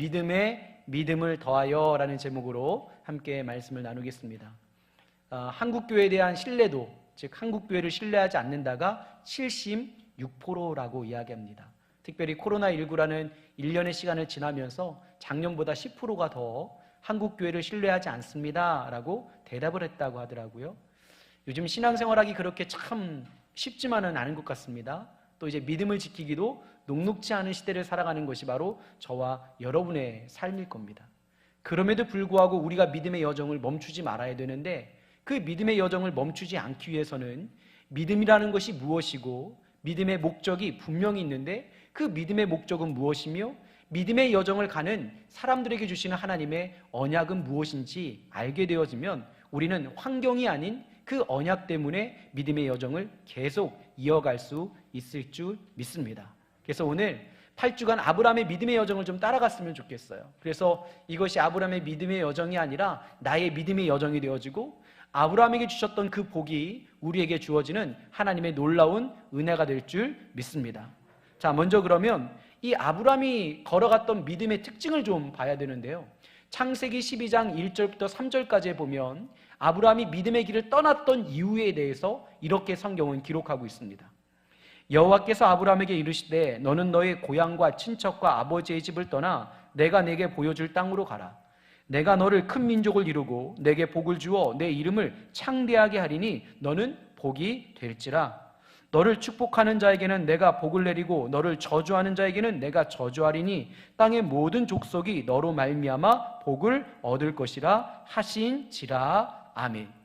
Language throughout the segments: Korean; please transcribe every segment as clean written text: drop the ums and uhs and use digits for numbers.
믿음에 믿음을 더하여 라는 제목으로 함께 말씀을 나누겠습니다. 한국교회에 대한 신뢰도, 즉 한국교회를 신뢰하지 않는다가 76%라고 이야기합니다. 특별히 코로나19라는 1년의 시간을 지나면서 작년보다 10%가 더 한국교회를 신뢰하지 않습니다 라고 대답을 했다고 하더라고요. 요즘 신앙생활하기 그렇게 참 쉽지만은 않은 것 같습니다. 또 이제 믿음을 지키기도 녹록지 않은 시대를 살아가는 것이 바로 저와 여러분의 삶일 겁니다. 그럼에도 불구하고 우리가 믿음의 여정을 멈추지 말아야 되는데, 그 믿음의 여정을 멈추지 않기 위해서는 믿음이라는 것이 무엇이고 믿음의 목적이 분명히 있는데, 그 믿음의 목적은 무엇이며 믿음의 여정을 가는 사람들에게 주시는 하나님의 언약은 무엇인지 알게 되어지면 우리는 환경이 아닌 그 언약 때문에 믿음의 여정을 계속 이어갈 수 있을 줄 믿습니다. 그래서 오늘 8주간 아브라함의 믿음의 여정을 좀 따라갔으면 좋겠어요. 그래서 이것이 아브라함의 믿음의 여정이 아니라 나의 믿음의 여정이 되어지고, 아브라함에게 주셨던 그 복이 우리에게 주어지는 하나님의 놀라운 은혜가 될 줄 믿습니다. 자, 먼저 그러면 이 아브라함이 걸어갔던 믿음의 특징을 좀 봐야 되는데요, 창세기 12장 1절부터 3절까지에 보면 아브라함이 믿음의 길을 떠났던 이유에 대해서 이렇게 성경은 기록하고 있습니다. 여호와께서 아브라함에게 이르시되 너는 너의 고향과 친척과 아버지의 집을 떠나 내가 내게 보여줄 땅으로 가라. 내가 너를 큰 민족을 이루고 내게 복을 주어 내 이름을 창대하게 하리니 너는 복이 될지라. 너를 축복하는 자에게는 내가 복을 내리고 너를 저주하는 자에게는 내가 저주하리니 땅의 모든 족속이 너로 말미암아 복을 얻을 것이라 하신지라. 아멘.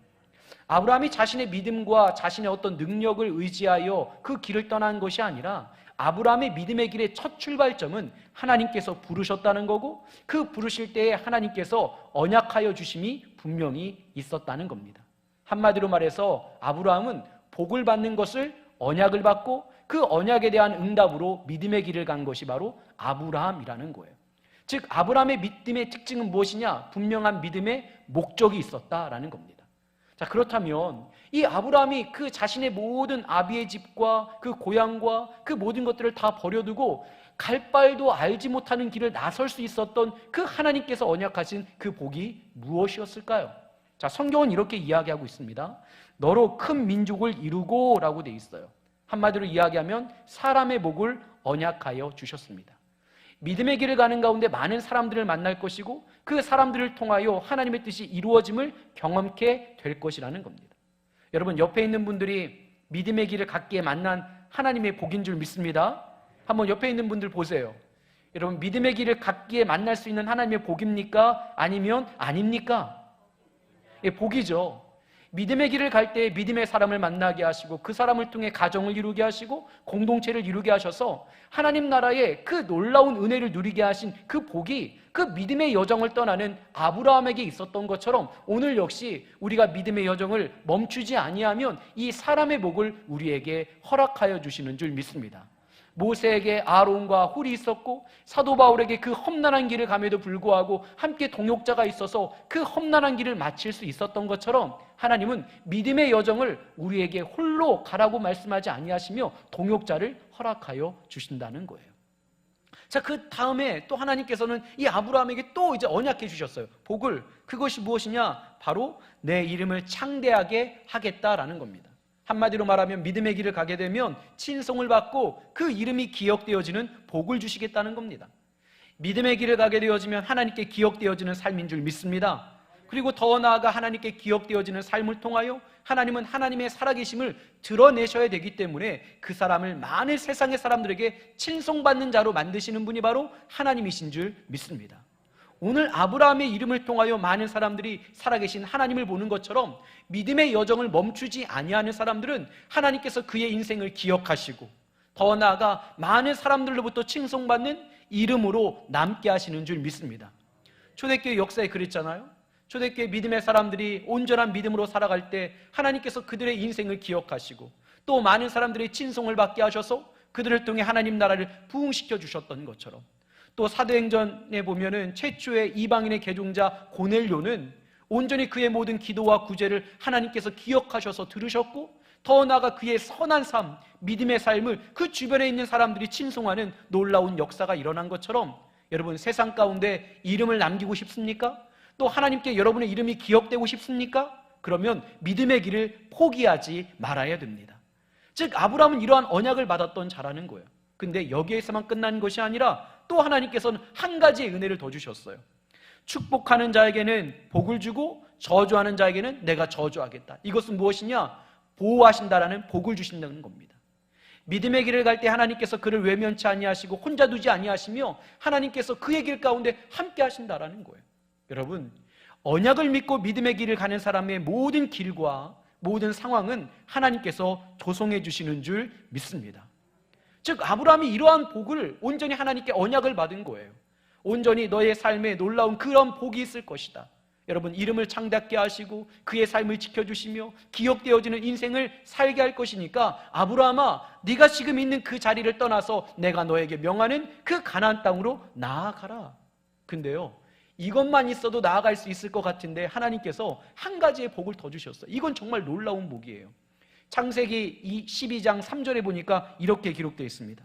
아브라함이 자신의 믿음과 자신의 어떤 능력을 의지하여 그 길을 떠난 것이 아니라, 아브라함의 믿음의 길의 첫 출발점은 하나님께서 부르셨다는 거고, 그 부르실 때에 하나님께서 언약하여 주심이 분명히 있었다는 겁니다. 한마디로 말해서 아브라함은 복을 받는 것을 언약을 받고, 그 언약에 대한 응답으로 믿음의 길을 간 것이 바로 아브라함이라는 거예요. 즉 아브라함의 믿음의 특징은 무엇이냐? 분명한 믿음의 목적이 있었다라는 겁니다. 자, 그렇다면 이 아브라함이 그 자신의 모든 아비의 집과 그 고향과 그 모든 것들을 다 버려두고 갈 바도 알지 못하는 길을 나설 수 있었던 그 하나님께서 언약하신 그 복이 무엇이었을까요? 자, 성경은 이렇게 이야기하고 있습니다. 너로 큰 민족을 이루고 라고 되어 있어요. 한마디로 이야기하면 사람의 복을 언약하여 주셨습니다. 믿음의 길을 가는 가운데 많은 사람들을 만날 것이고, 그 사람들을 통하여 하나님의 뜻이 이루어짐을 경험케 될 것이라는 겁니다. 여러분, 옆에 있는 분들이 믿음의 길을 갖기에 만난 하나님의 복인 줄 믿습니다. 한번 옆에 있는 분들 보세요. 여러분, 믿음의 길을 갖기에 만날 수 있는 하나님의 복입니까? 아니면 아닙니까? 예, 복이죠. 믿음의 길을 갈 때 믿음의 사람을 만나게 하시고, 그 사람을 통해 가정을 이루게 하시고 공동체를 이루게 하셔서 하나님 나라의 그 놀라운 은혜를 누리게 하신 그 복이 그 믿음의 여정을 떠나는 아브라함에게 있었던 것처럼, 오늘 역시 우리가 믿음의 여정을 멈추지 아니하면 이 사람의 복을 우리에게 허락하여 주시는 줄 믿습니다. 모세에게 아론과 훌이 있었고, 사도 바울에게 그 험난한 길을 감에도 불구하고 함께 동역자가 있어서 그 험난한 길을 마칠 수 있었던 것처럼, 하나님은 믿음의 여정을 우리에게 홀로 가라고 말씀하지 아니하시며 동역자를 허락하여 주신다는 거예요. 자, 그 다음에 또 하나님께서는 이 아브라함에게 또 이제 언약해 주셨어요. 복을. 그것이 무엇이냐? 바로 내 이름을 창대하게 하겠다라는 겁니다. 한마디로 말하면 믿음의 길을 가게 되면 칭송을 받고 그 이름이 기억되어지는 복을 주시겠다는 겁니다. 믿음의 길을 가게 되어지면 하나님께 기억되어지는 삶인 줄 믿습니다. 그리고 더 나아가 하나님께 기억되어지는 삶을 통하여 하나님은 하나님의 살아계심을 드러내셔야 되기 때문에 그 사람을 많은 세상의 사람들에게 칭송받는 자로 만드시는 분이 바로 하나님이신 줄 믿습니다. 오늘 아브라함의 이름을 통하여 많은 사람들이 살아계신 하나님을 보는 것처럼, 믿음의 여정을 멈추지 아니하는 사람들은 하나님께서 그의 인생을 기억하시고, 더 나아가 많은 사람들로부터 칭송받는 이름으로 남게 하시는 줄 믿습니다. 초대교회 역사에 그랬잖아요. 초대교회 믿음의 사람들이 온전한 믿음으로 살아갈 때 하나님께서 그들의 인생을 기억하시고, 또 많은 사람들의 칭송을 받게 하셔서 그들을 통해 하나님 나라를 부흥시켜 주셨던 것처럼, 또 사도행전에 보면은 최초의 이방인의 개종자 고넬료는 온전히 그의 모든 기도와 구제를 하나님께서 기억하셔서 들으셨고, 더 나아가 그의 선한 삶, 믿음의 삶을 그 주변에 있는 사람들이 칭송하는 놀라운 역사가 일어난 것처럼, 여러분, 세상 가운데 이름을 남기고 싶습니까? 또 하나님께 여러분의 이름이 기억되고 싶습니까? 그러면 믿음의 길을 포기하지 말아야 됩니다. 즉 아브라함은 이러한 언약을 받았던 자라는 거예요. 근데 여기에서만 끝난 것이 아니라 또 하나님께서는 한 가지의 은혜를 더 주셨어요. 축복하는 자에게는 복을 주고 저주하는 자에게는 내가 저주하겠다. 이것은 무엇이냐? 보호하신다라는 복을 주신다는 겁니다. 믿음의 길을 갈 때 하나님께서 그를 외면치 아니하시고 혼자 두지 아니하시며 하나님께서 그의 길 가운데 함께 하신다라는 거예요. 여러분, 언약을 믿고 믿음의 길을 가는 사람의 모든 길과 모든 상황은 하나님께서 조성해 주시는 줄 믿습니다. 즉 아브라함이 이러한 복을 온전히 하나님께 언약을 받은 거예요. 온전히 너의 삶에 놀라운 그런 복이 있을 것이다. 여러분, 이름을 창답게 하시고 그의 삶을 지켜주시며 기억되어지는 인생을 살게 할 것이니까 아브라함아, 네가 지금 있는 그 자리를 떠나서 내가 너에게 명하는 그 가나안 땅으로 나아가라. 근데요, 이것만 있어도 나아갈 수 있을 것 같은데 하나님께서 한 가지의 복을 더 주셨어요. 이건 정말 놀라운 복이에요. 창세기 12장 3절에 보니까 이렇게 기록되어 있습니다.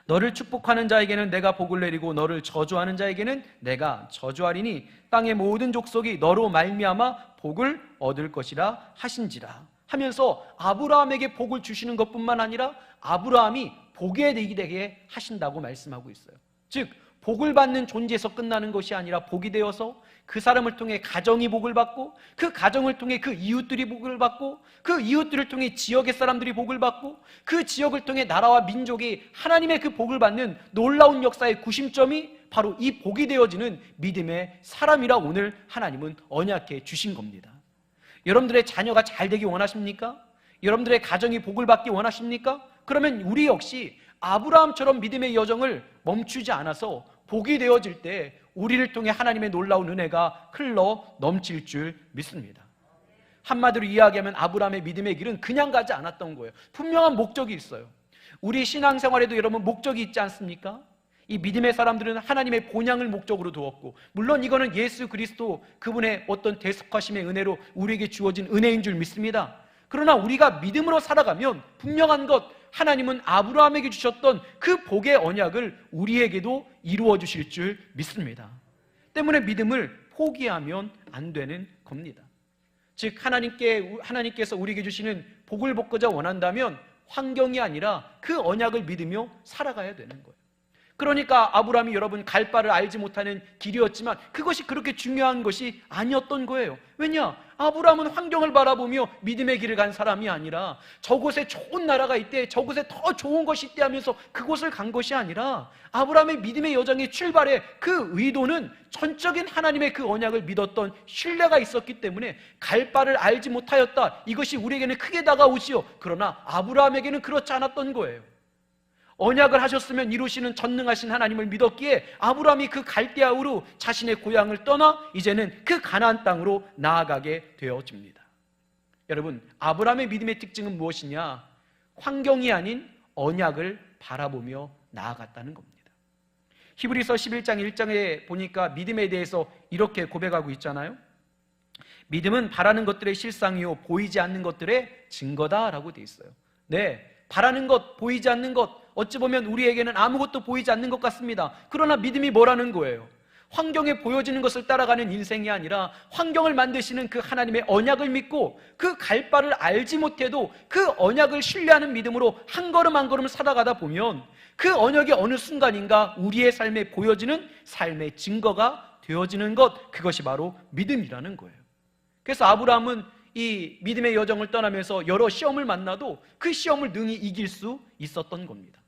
너를 축복하는 자에게는 내가 복을 내리고 너를 저주하는 자에게는 내가 저주하리니 땅의 모든 족속이 너로 말미암아 복을 얻을 것이라 하신지라 하면서 아브라함에게 복을 주시는 것뿐만 아니라 아브라함이 복에 되게 하신다고 말씀하고 있어요. 즉 복을 받는 존재에서 끝나는 것이 아니라 복이 되어서 그 사람을 통해 가정이 복을 받고 그 가정을 통해 그 이웃들이 복을 받고 그 이웃들을 통해 지역의 사람들이 복을 받고 그 지역을 통해 나라와 민족이 하나님의 그 복을 받는 놀라운 역사의 구심점이 바로 이 복이 되어지는 믿음의 사람이라 오늘 하나님은 언약해 주신 겁니다. 여러분들의 자녀가 잘 되기 원하십니까? 여러분들의 가정이 복을 받기 원하십니까? 그러면 우리 역시 아브라함처럼 믿음의 여정을 멈추지 않아서 복이 되어질 때 우리를 통해 하나님의 놀라운 은혜가 흘러 넘칠 줄 믿습니다. 한마디로 이야기하면 아브라함의 믿음의 길은 그냥 가지 않았던 거예요. 분명한 목적이 있어요. 우리 신앙생활에도 여러분 목적이 있지 않습니까? 이 믿음의 사람들은 하나님의 본향을 목적으로 두었고, 물론 이거는 예수 그리스도 그분의 어떤 대속하심의 은혜로 우리에게 주어진 은혜인 줄 믿습니다. 그러나 우리가 믿음으로 살아가면 분명한 것, 하나님은 아브라함에게 주셨던 그 복의 언약을 우리에게도 이루어 주실 줄 믿습니다. 때문에 믿음을 포기하면 안 되는 겁니다. 즉 하나님께서 우리에게 주시는 복을 받고자 원한다면 환경이 아니라 그 언약을 믿으며 살아가야 되는 거예요. 그러니까 아브라함이 여러분 갈 바를 알지 못하는 길이었지만 그것이 그렇게 중요한 것이 아니었던 거예요. 왜냐? 아브라함은 환경을 바라보며 믿음의 길을 간 사람이 아니라 저곳에 좋은 나라가 있대, 저곳에 더 좋은 것이 있대 하면서 그곳을 간 것이 아니라 아브라함의 믿음의 여정의 출발에 그 의도는 전적인 하나님의 그 언약을 믿었던 신뢰가 있었기 때문에 갈 바를 알지 못하였다, 이것이 우리에게는 크게 다가오지요. 그러나 아브라함에게는 그렇지 않았던 거예요. 언약을 하셨으면 이루시는 전능하신 하나님을 믿었기에 아브라함이 그 갈대아우로 자신의 고향을 떠나 이제는 그 가나안 땅으로 나아가게 되어집니다. 여러분, 아브라함의 믿음의 특징은 무엇이냐? 환경이 아닌 언약을 바라보며 나아갔다는 겁니다. 히브리서 11장 1장에 보니까 믿음에 대해서 이렇게 고백하고 있잖아요. 믿음은 바라는 것들의 실상이요 보이지 않는 것들의 증거다라고 되어 있어요. 네, 바라는 것, 보이지 않는 것, 어찌 보면 우리에게는 아무것도 보이지 않는 것 같습니다. 그러나 믿음이 뭐라는 거예요? 환경에 보여지는 것을 따라가는 인생이 아니라 환경을 만드시는 그 하나님의 언약을 믿고 그 갈 바를 알지 못해도 그 언약을 신뢰하는 믿음으로 한 걸음 한 걸음 살아가다 보면 그 언약이 어느 순간인가 우리의 삶에 보여지는 삶의 증거가 되어지는 것, 그것이 바로 믿음이라는 거예요. 그래서 아브라함은 이 믿음의 여정을 떠나면서 여러 시험을 만나도 그 시험을 능히 이길 수 있었던 겁니다.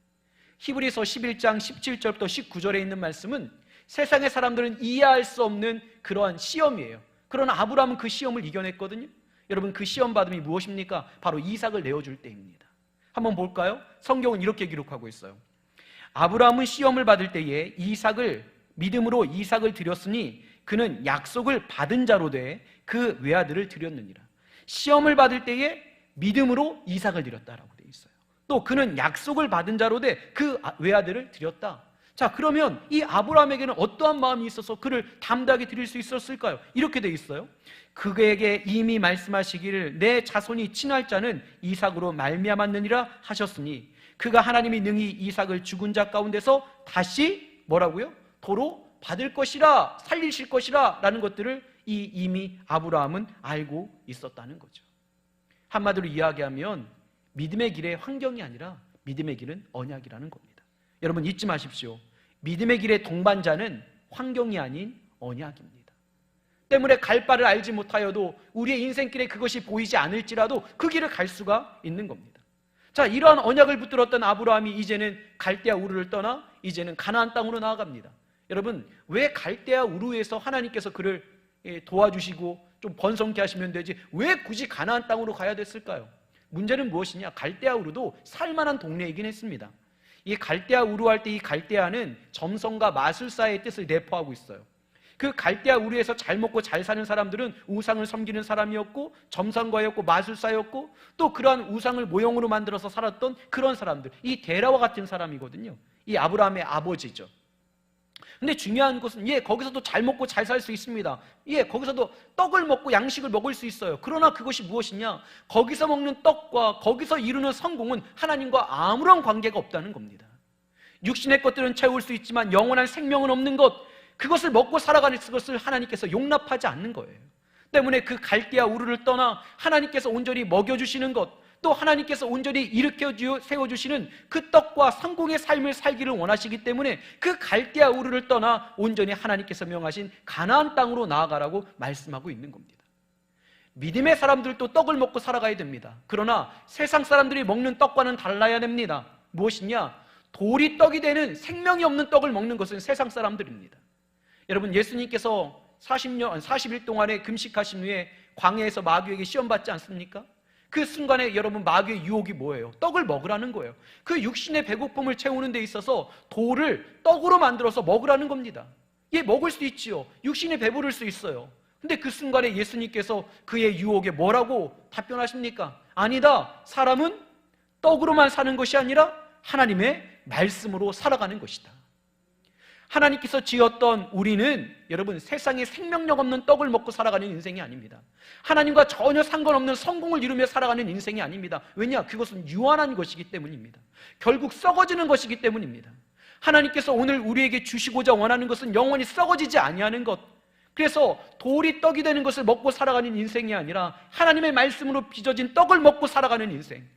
히브리서 11장 17절부터 19절에 있는 말씀은 세상의 사람들은 이해할 수 없는 그러한 시험이에요. 그러나 아브라함은 그 시험을 이겨냈거든요. 여러분, 그 시험 받음이 무엇입니까? 바로 이삭을 내어줄 때입니다. 한번 볼까요? 성경은 이렇게 기록하고 있어요. 아브라함은 시험을 받을 때에 믿음으로 이삭을 드렸으니 그는 약속을 받은 자로 돼 그 외아들을 드렸느니라. 시험을 받을 때에 믿음으로 이삭을 드렸다라고 되어 있어요. 또 그는 약속을 받은 자로 돼 그 외아들을 드렸다. 자, 그러면 이 아브라함에게는 어떠한 마음이 있어서 그를 담대하게 드릴 수 있었을까요? 이렇게 되어 있어요. 그에게 이미 말씀하시기를 내 자손이 친할 자는 이삭으로 말미암았느니라 하셨으니 그가 하나님이 능히 이삭을 죽은 자 가운데서 다시 뭐라고요? 도로 받을 것이라, 살리실 것이라 라는 것들을 이미 아브라함은 알고 있었다는 거죠. 한마디로 이야기하면 믿음의 길의 환경이 아니라 믿음의 길은 언약이라는 겁니다. 여러분 잊지 마십시오. 믿음의 길의 동반자는 환경이 아닌 언약입니다. 때문에 갈 바를 알지 못하여도 우리의 인생길에 그것이 보이지 않을지라도 그 길을 갈 수가 있는 겁니다. 자, 이러한 언약을 붙들었던 아브라함이 이제는 갈대아 우르를 떠나 이제는 가나안 땅으로 나아갑니다. 여러분, 왜 갈대아 우르에서 하나님께서 그를 도와주시고 좀 번성케 하시면 되지 왜 굳이 가나안 땅으로 가야 됐을까요? 문제는 무엇이냐? 갈대아 우르도 살만한 동네이긴 했습니다. 이 갈대아 우르 할 때 이 갈대아는 점성과 마술사의 뜻을 내포하고 있어요. 그 갈대아 우르에서 잘 먹고 잘 사는 사람들은 우상을 섬기는 사람이었고 점성가였고 마술사였고 또 그러한 우상을 모형으로 만들어서 살았던 그런 사람들, 이 데라와 같은 사람이거든요. 이 아브라함의 아버지죠. 근데 중요한 것은 거기서도 잘 먹고 잘 살 수 있습니다. 거기서도 떡을 먹고 양식을 먹을 수 있어요. 그러나 그것이 무엇이냐? 거기서 먹는 떡과 거기서 이루는 성공은 하나님과 아무런 관계가 없다는 겁니다. 육신의 것들은 채울 수 있지만 영원한 생명은 없는 것, 그것을 먹고 살아가는 것을 하나님께서 용납하지 않는 거예요. 때문에 그 갈대아 우르를 떠나 하나님께서 온전히 먹여주시는 것, 또 하나님께서 온전히 일으켜 세워주시는 그 떡과 성공의 삶을 살기를 원하시기 때문에 그 갈대아 우르를 떠나 온전히 하나님께서 명하신 가나안 땅으로 나아가라고 말씀하고 있는 겁니다. 믿음의 사람들도 떡을 먹고 살아가야 됩니다. 그러나 세상 사람들이 먹는 떡과는 달라야 됩니다. 무엇이냐? 돌이 떡이 되는 생명이 없는 떡을 먹는 것은 세상 사람들입니다. 여러분, 예수님께서 40일 동안에 금식하신 후에 광야에서 마귀에게 시험받지 않습니까? 그 순간에 여러분 마귀의 유혹이 뭐예요? 떡을 먹으라는 거예요. 그 육신의 배고픔을 채우는 데 있어서 돌을 떡으로 만들어서 먹으라는 겁니다. 먹을 수 있지요. 육신이 배부를 수 있어요. 근데 그 순간에 예수님께서 그의 유혹에 뭐라고 답변하십니까? 아니다. 사람은 떡으로만 사는 것이 아니라 하나님의 말씀으로 살아가는 것이다. 하나님께서 지었던 우리는 여러분 세상에 생명력 없는 떡을 먹고 살아가는 인생이 아닙니다. 하나님과 전혀 상관없는 성공을 이루며 살아가는 인생이 아닙니다. 왜냐? 그것은 유한한 것이기 때문입니다. 결국 썩어지는 것이기 때문입니다. 하나님께서 오늘 우리에게 주시고자 원하는 것은 영원히 썩어지지 아니하는 것, 그래서 돌이 떡이 되는 것을 먹고 살아가는 인생이 아니라 하나님의 말씀으로 빚어진 떡을 먹고 살아가는 인생,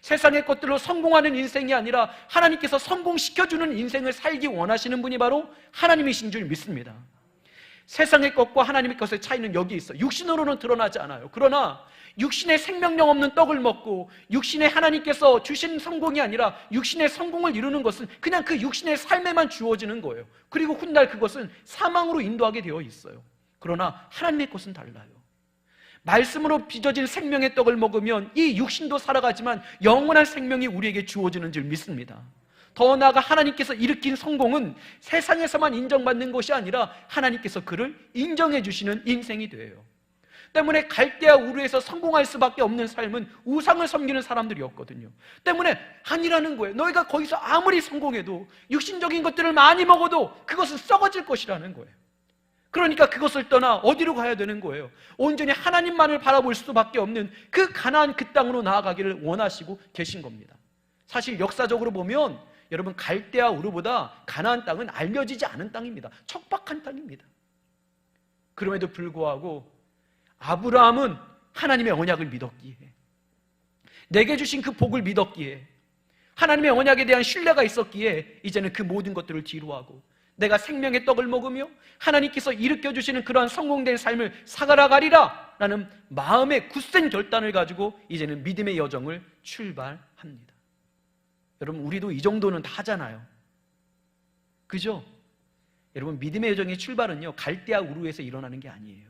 세상의 것들로 성공하는 인생이 아니라 하나님께서 성공시켜주는 인생을 살기 원하시는 분이 바로 하나님이신 줄 믿습니다. 세상의 것과 하나님의 것의 차이는 여기 있어요. 육신으로는 드러나지 않아요. 그러나 육신의 생명력 없는 떡을 먹고 육신의 하나님께서 주신 성공이 아니라 육신의 성공을 이루는 것은 그냥 그 육신의 삶에만 주어지는 거예요. 그리고 훗날 그것은 사망으로 인도하게 되어 있어요. 그러나 하나님의 것은 달라요. 말씀으로 빚어진 생명의 떡을 먹으면 이 육신도 살아가지만 영원한 생명이 우리에게 주어지는 줄 믿습니다. 더 나아가 하나님께서 일으킨 성공은 세상에서만 인정받는 것이 아니라 하나님께서 그를 인정해 주시는 인생이 돼요. 때문에 갈대아 우르에서 성공할 수밖에 없는 삶은 우상을 섬기는 사람들이었거든요. 때문에 아니라는 거예요. 너희가 거기서 아무리 성공해도 육신적인 것들을 많이 먹어도 그것은 썩어질 것이라는 거예요. 그러니까 그것을 떠나 어디로 가야 되는 거예요? 온전히 하나님만을 바라볼 수밖에 없는 그 가나안 그 땅으로 나아가기를 원하시고 계신 겁니다. 사실 역사적으로 보면 여러분 갈대아 우르보다 가나안 땅은 알려지지 않은 땅입니다. 척박한 땅입니다. 그럼에도 불구하고 아브라함은 하나님의 언약을 믿었기에, 내게 주신 그 복을 믿었기에, 하나님의 언약에 대한 신뢰가 있었기에 이제는 그 모든 것들을 뒤로하고 내가 생명의 떡을 먹으며 하나님께서 일으켜주시는 그러한 성공된 삶을 살아가리라 라는 마음의 굳센 결단을 가지고 이제는 믿음의 여정을 출발합니다. 여러분 우리도 이 정도는 다 하잖아요. 그죠? 여러분 믿음의 여정의 출발은요 갈대아 우르에서 일어나는 게 아니에요.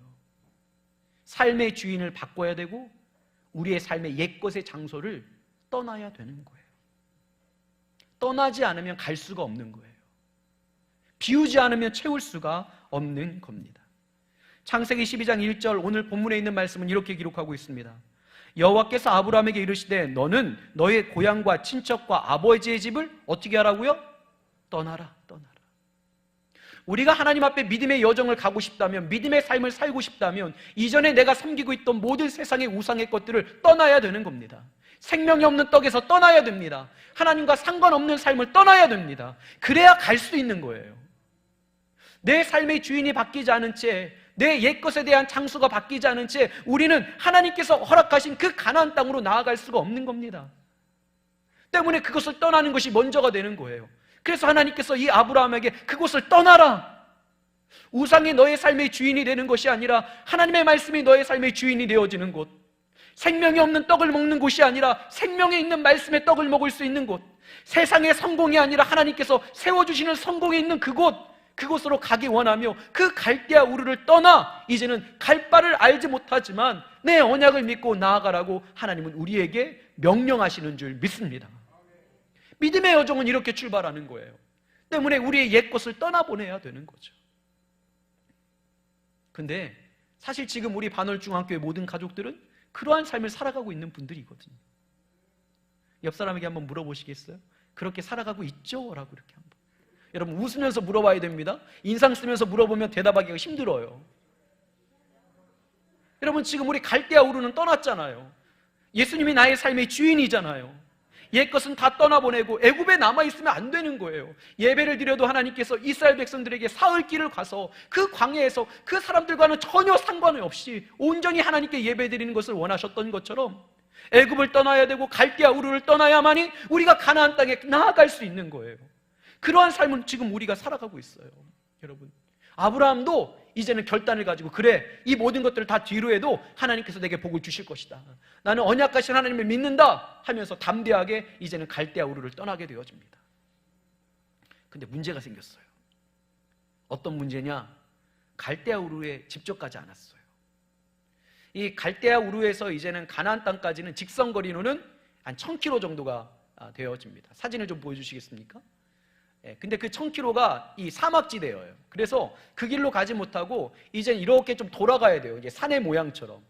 삶의 주인을 바꿔야 되고 우리의 삶의 옛것의 장소를 떠나야 되는 거예요. 떠나지 않으면 갈 수가 없는 거예요. 비우지 않으면 채울 수가 없는 겁니다. 창세기 12장 1절 오늘 본문에 있는 말씀은 이렇게 기록하고 있습니다. 여호와께서 아브라함에게 이르시되 너는 너의 고향과 친척과 아버지의 집을 어떻게 하라고요? 떠나라. 우리가 하나님 앞에 믿음의 여정을 가고 싶다면, 믿음의 삶을 살고 싶다면 이전에 내가 섬기고 있던 모든 세상의 우상의 것들을 떠나야 되는 겁니다. 생명이 없는 떡에서 떠나야 됩니다. 하나님과 상관없는 삶을 떠나야 됩니다. 그래야 갈 수 있는 거예요. 내 삶의 주인이 바뀌지 않은 채, 내 옛것에 대한 장수가 바뀌지 않은 채 우리는 하나님께서 허락하신 그 가나안 땅으로 나아갈 수가 없는 겁니다. 때문에 그것을 떠나는 것이 먼저가 되는 거예요. 그래서 하나님께서 이 아브라함에게 그곳을 떠나라, 우상이 너의 삶의 주인이 되는 것이 아니라 하나님의 말씀이 너의 삶의 주인이 되어지는 곳, 생명이 없는 떡을 먹는 곳이 아니라 생명에 있는 말씀의 떡을 먹을 수 있는 곳, 세상의 성공이 아니라 하나님께서 세워주시는 성공에 있는 그곳, 그곳으로 가기 원하며 그 갈대아 우르를 떠나 이제는 갈 바를 알지 못하지만 내 언약을 믿고 나아가라고 하나님은 우리에게 명령하시는 줄 믿습니다. 믿음의 여정은 이렇게 출발하는 거예요. 때문에 우리의 옛것을 떠나보내야 되는 거죠. 근데 사실 지금 우리 반월중앙교회 모든 가족들은 그러한 삶을 살아가고 있는 분들이거든요. 옆 사람에게 한번 물어보시겠어요? 그렇게 살아가고 있죠? 라고 이렇게 한번. 여러분, 웃으면서 물어봐야 됩니다. 인상 쓰면서 물어보면 대답하기가 힘들어요. 여러분, 지금 우리 갈대아 우르는 떠났잖아요. 예수님이 나의 삶의 주인이잖아요. 옛것은 다 떠나보내고 애굽에 남아있으면 안 되는 거예요. 예배를 드려도 하나님께서 이스라엘 백성들에게 사흘 길을 가서 그 광야에서 그 사람들과는 전혀 상관이 없이 온전히 하나님께 예배드리는 것을 원하셨던 것처럼 애굽을 떠나야 되고 갈대아 우르를 떠나야만이 우리가 가나안 땅에 나아갈 수 있는 거예요. 그러한 삶은 지금 우리가 살아가고 있어요. 여러분, 아브라함도 이제는 결단을 가지고, 그래, 이 모든 것들을 다 뒤로 해도 하나님께서 내게 복을 주실 것이다, 나는 언약하신 하나님을 믿는다 하면서 담대하게 이제는 갈대아 우르를 떠나게 되어집니다. 근데 문제가 생겼어요. 어떤 문제냐? 갈대아 우르에 직접 가지 않았어요. 이 갈대아 우르에서 이제는 가나안 땅까지는 직선거리로는 한 1000km 정도가 되어집니다. 사진을 좀 보여주시겠습니까? 근데 그 1000km가 이 사막지대예요. 그래서 그 길로 가지 못하고 이제 이렇게 좀 돌아가야 돼요. 이제 산의 모양처럼.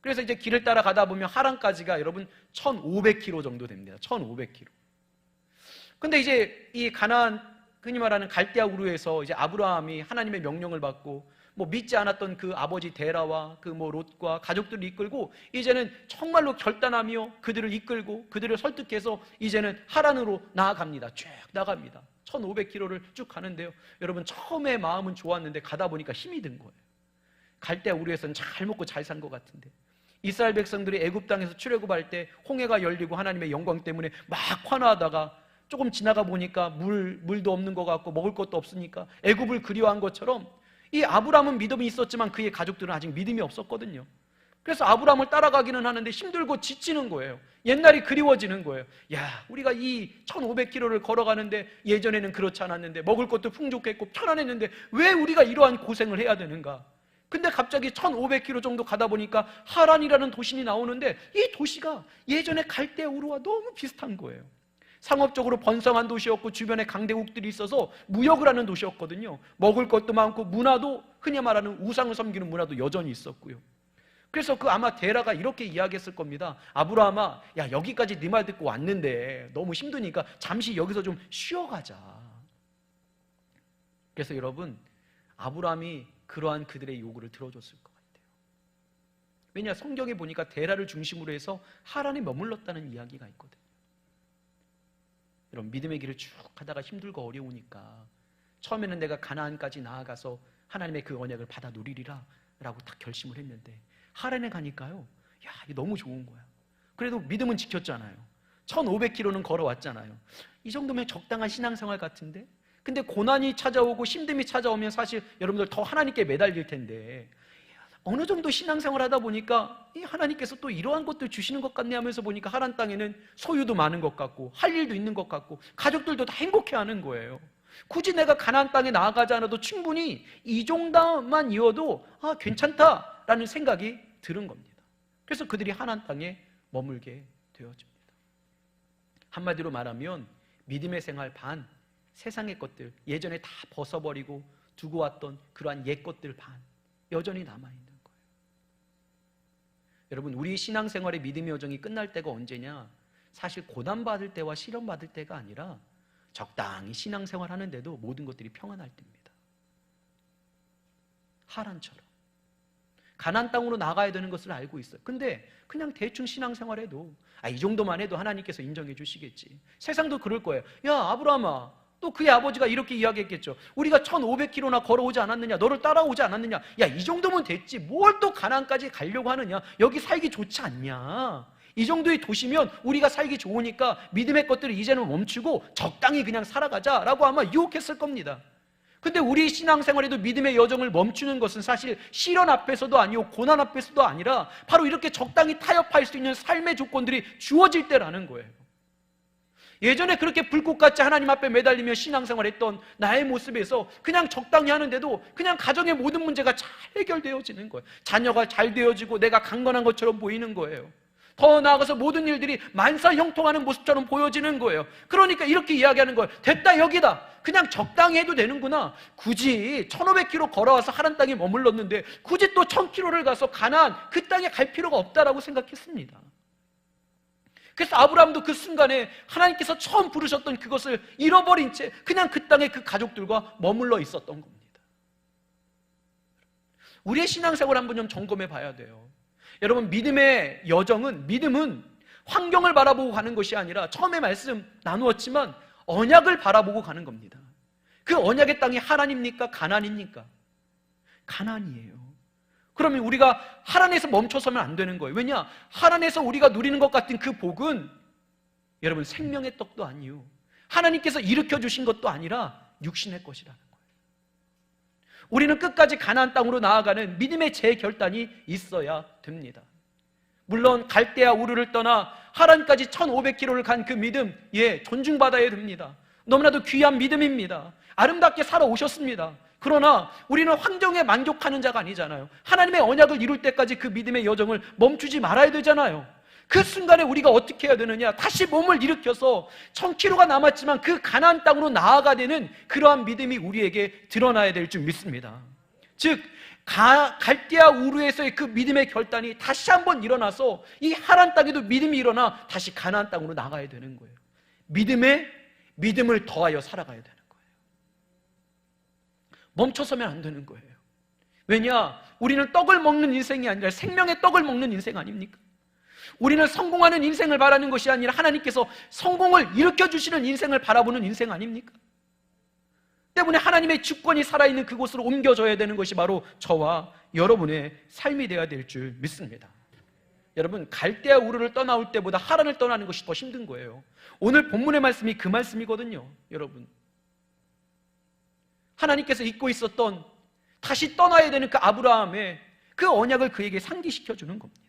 그래서 이제 길을 따라 가다 보면 하란까지가 여러분 1500km 정도 됩니다. 1500km. 근데 이제 이 가나안, 흔히 말하는 갈대아 우르에서 이제 아브라함이 하나님의 명령을 받고 믿지 않았던 그 아버지 데라와 그 롯과 가족들을 이끌고 이제는 정말로 결단하며 그들을 이끌고 그들을 설득해서 이제는 하란으로 나아갑니다. 쭉 나갑니다. 1500km를 쭉 가는데요, 여러분, 처음에 마음은 좋았는데 가다 보니까 힘이 든 거예요. 갈대아 우르에서는 잘 먹고 잘 산 것 같은데 이스라엘 백성들이 애굽 땅에서 출애굽할 때 홍해가 열리고 하나님의 영광 때문에 막 환호하다가 조금 지나가 보니까 물도 없는 것 같고 먹을 것도 없으니까 애굽을 그리워한 것처럼 이 아브라함은 믿음이 있었지만 그의 가족들은 아직 믿음이 없었거든요. 그래서 아브라함을 따라가기는 하는데 힘들고 지치는 거예요. 옛날이 그리워지는 거예요. 야, 우리가 이 1500km를 걸어가는데 예전에는 그렇지 않았는데 먹을 것도 풍족했고 편안했는데 왜 우리가 이러한 고생을 해야 되는가? 근데 갑자기 1500km 정도 가다 보니까 하란이라는 도심이 나오는데 이 도시가 예전에 갈대아 우르와 너무 비슷한 거예요. 상업적으로 번성한 도시였고 주변에 강대국들이 있어서 무역을 하는 도시였거든요. 먹을 것도 많고 문화도, 흔히 말하는 우상을 섬기는 문화도 여전히 있었고요. 그래서 그 아마 데라가 이렇게 이야기했을 겁니다. 아브라함아, 야, 여기까지 네 말 듣고 왔는데 너무 힘드니까 잠시 여기서 좀 쉬어가자. 그래서 여러분, 아브라함이 그러한 그들의 요구를 들어줬을 것 같아요. 왜냐, 성경에 보니까 데라를 중심으로 해서 하란에 머물렀다는 이야기가 있거든요. 여러분, 믿음의 길을 쭉 가다가 힘들고 어려우니까 처음에는 내가 가나안까지 나아가서 하나님의 그 언약을 받아 누리리라 라고 딱 결심을 했는데 하란에 가니까요, 야, 이게 너무 좋은 거야. 그래도 믿음은 지켰잖아요. 1500km는 걸어왔잖아요. 이 정도면 적당한 신앙생활 같은데? 근데 고난이 찾아오고 힘듦이 찾아오면 사실 여러분들 더 하나님께 매달릴 텐데 어느 정도 신앙생활 하다 보니까 이 하나님께서 또 이러한 것들 주시는 것 같네 하면서 보니까 하란 땅에는 소유도 많은 것 같고 할 일도 있는 것 같고 가족들도 다 행복해하는 거예요. 굳이 내가 가나안 땅에 나아가지 않아도 충분히 이 정도만 이어도 괜찮다라는 생각이 드는 겁니다. 그래서 그들이 하나안 땅에 머물게 되어집니다. 한마디로 말하면 믿음의 생활 반, 세상의 것들, 예전에 다 벗어버리고 두고 왔던 그러한 옛 것들 반, 여전히 남아있는 거예요. 여러분, 우리 신앙생활의 믿음의 여정이 끝날 때가 언제냐? 사실 고난받을 때와 시련받을 때가 아니라 적당히 신앙생활 하는데도 모든 것들이 평안할 때입니다. 하란처럼 가나안 땅으로 나가야 되는 것을 알고 있어요. 근데 그냥 대충 신앙생활해도 이 정도만 해도 하나님께서 인정해 주시겠지. 세상도 그럴 거예요. 야, 아브라함아, 또 그의 아버지가 이렇게 이야기했겠죠. 우리가 1500km나 걸어오지 않았느냐? 너를 따라오지 않았느냐? 야, 이 정도면 됐지. 뭘 또 가나안까지 가려고 하느냐? 여기 살기 좋지 않냐? 이 정도의 도시면 우리가 살기 좋으니까 믿음의 것들을 이제는 멈추고 적당히 그냥 살아가자라고 아마 유혹했을 겁니다. 근데 우리 신앙생활에도 믿음의 여정을 멈추는 것은 사실 시련 앞에서도 아니고 고난 앞에서도 아니라 바로 이렇게 적당히 타협할 수 있는 삶의 조건들이 주어질 때라는 거예요. 예전에 그렇게 불꽃같이 하나님 앞에 매달리며 신앙생활했던 나의 모습에서 그냥 적당히 하는데도 그냥 가정의 모든 문제가 잘 해결되어지는 거예요. 자녀가 잘 되어지고 내가 강건한 것처럼 보이는 거예요. 더 나아가서 모든 일들이 만사형통하는 모습처럼 보여지는 거예요. 그러니까 이렇게 이야기하는 거예요. 됐다, 여기다. 그냥 적당히 해도 되는구나. 굳이 1500km 걸어와서 하란 땅에 머물렀는데 굳이 또 1000km를 가서 가나안 그 땅에 갈 필요가 없다라고 생각했습니다. 그래서 아브라함도 그 순간에 하나님께서 처음 부르셨던 그것을 잃어버린 채 그냥 그 땅에 그 가족들과 머물러 있었던 겁니다. 우리의 신앙생활 한번 좀 점검해 봐야 돼요. 여러분, 믿음의 여정은, 믿음은 환경을 바라보고 가는 것이 아니라 처음에 말씀 나누었지만 언약을 바라보고 가는 겁니다. 그 언약의 땅이 하나님입니까? 가나안입니까? 가나안이에요. 그러면 우리가 하란에서 멈춰서면 안 되는 거예요. 왜냐? 하란에서 우리가 누리는 것 같은 그 복은 여러분 생명의 떡도 아니요, 하나님께서 일으켜 주신 것도 아니라 육신의 것이라는 거예요. 우리는 끝까지 가나안 땅으로 나아가는 믿음의 재결단이 있어야 됩니다. 물론 갈대아 우르를 떠나 하란까지 1500km를 간 그 믿음, 존중받아야 됩니다. 너무나도 귀한 믿음입니다. 아름답게 살아오셨습니다. 그러나 우리는 환경에 만족하는 자가 아니잖아요. 하나님의 언약을 이룰 때까지 그 믿음의 여정을 멈추지 말아야 되잖아요. 그 순간에 우리가 어떻게 해야 되느냐? 다시 몸을 일으켜서 1000km가 남았지만 그 가나안 땅으로 나아가는 그러한 믿음이 우리에게 드러나야 될 줄 믿습니다. 즉 갈대아 우르에서의 그 믿음의 결단이 다시 한번 일어나서 이 하란 땅에도 믿음이 일어나 다시 가나안 땅으로 나가야 되는 거예요. 믿음을 더하여 살아가야 되는 거예요. 멈춰서면 안 되는 거예요. 왜냐? 우리는 떡을 먹는 인생이 아니라 생명의 떡을 먹는 인생 아닙니까? 우리는 성공하는 인생을 바라는 것이 아니라 하나님께서 성공을 일으켜주시는 인생을 바라보는 인생 아닙니까? 때문에 하나님의 주권이 살아있는 그곳으로 옮겨져야 되는 것이 바로 저와 여러분의 삶이 되어야 될 줄 믿습니다. 여러분, 갈대아 우르를 떠나올 때보다 하란을 떠나는 것이 더 힘든 거예요. 오늘 본문의 말씀이 그 말씀이거든요. 여러분, 하나님께서 잊고 있었던 다시 떠나야 되는 그 아브라함의 그 언약을 그에게 상기시켜 주는 겁니다.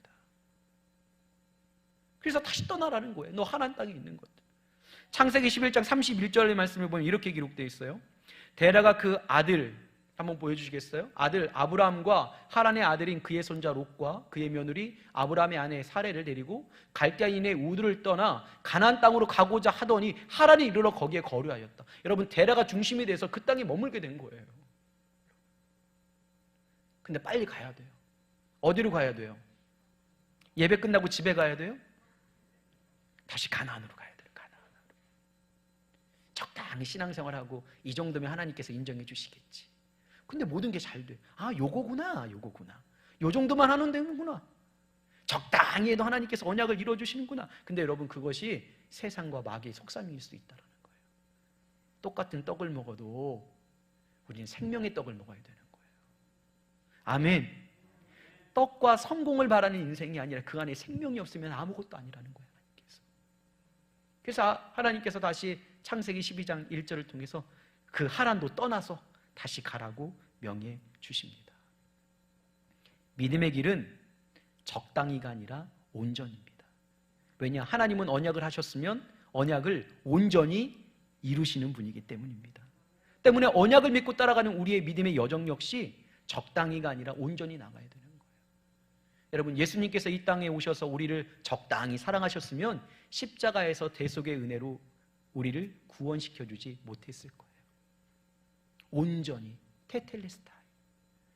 그래서 다시 떠나라는 거예요. 너 하나님 땅에 있는 것들. 창세기 11장 31절의 말씀을 보면 이렇게 기록되어 있어요. 데라가 그 아들, 한번 보여주시겠어요? 아들 아브라함과 하란의 아들인 그의 손자 롯과 그의 며느리 아브라함의 아내 사레를 데리고 갈대아인의 우르를 떠나 가나안 땅으로 가고자 하더니 하란에 이르러 거기에 거류하였다. 여러분, 데라가 중심이 돼서 그 땅에 머물게 된 거예요. 근데 빨리 가야 돼요. 어디로 가야 돼요? 예배 끝나고 집에 가야 돼요? 다시 가나안으로 가야 돼요. 가나안으로. 적당히 신앙생활하고 이 정도면 하나님께서 인정해 주시겠지. 근데 모든 게 잘 돼. 요거구나. 요 정도만 하면 되는구나. 적당히 해도 하나님께서 언약을 이루어주시는구나. 근데 여러분, 그것이 세상과 마귀의 속셈일 수 있다는 거예요. 똑같은 떡을 먹어도 우리는 생명의 떡을 먹어야 되는 거예요. 아멘. 떡과 성공을 바라는 인생이 아니라 그 안에 생명이 없으면 아무것도 아니라는 거예요. 그래서 하나님께서 다시 창세기 12장 1절을 통해서 그 하란도 떠나서 다시 가라고 명해 주십니다. 믿음의 길은 적당히가 아니라 온전입니다. 왜냐? 하나님은 언약을 하셨으면 언약을 온전히 이루시는 분이기 때문입니다. 때문에 언약을 믿고 따라가는 우리의 믿음의 여정 역시 적당히가 아니라 온전히 나가야 되는 거예요. 여러분, 예수님께서 이 땅에 오셔서 우리를 적당히 사랑하셨으면 십자가에서 대속의 은혜로 우리를 구원시켜주지 못했을 거예요. 온전히 테텔레스타이